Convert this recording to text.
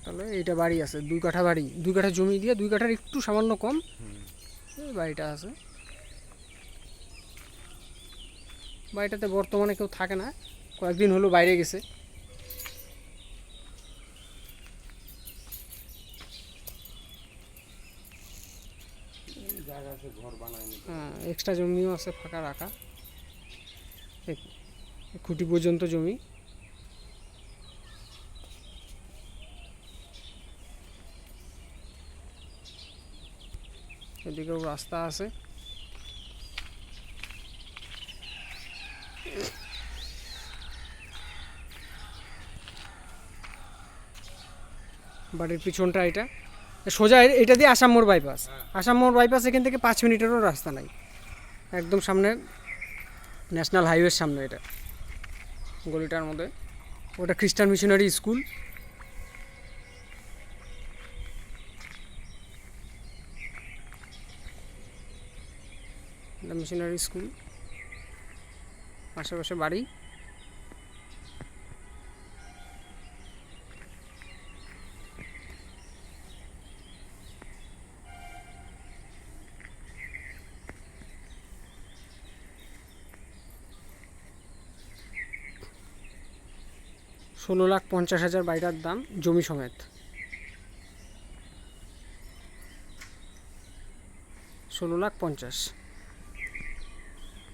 তাহলে এইটা বাড়ি আছে 2 কাঠা বাড়ি, 2 কাঠা জমি দিয়ে 2 কাঠার একটু সামান্য কম এই বাড়িটা আছে। বাড়িটাতে বর্তমানে কেউ থাকে না, কয়েকদিন হলো বাইরে গেছে। হ্যাঁ, এক্সট্রা জমিও আছে ফাঁকা রাখা, খুঁটি পর্যন্ত জমি। এদিকেও রাস্তা আছে। বাড়ির পিছনটা এটা সোজা, এটা দিয়ে আসাম মোড় বাইপাস। আসাম মোড় বাইপাস এখান থেকে 5 মিনিটেরও রাস্তা নাই, একদম সামনে ন্যাশনাল হাইওয়ের সামনে এটা, গলিটার মধ্যে। ওটা খ্রিস্টান মিশনারি স্কুল। মিশনারি স্কুল, আশেপাশে বাড়ি। $16,50,000 বাড়িটার দাম, জমি সমেত। 16,50,000।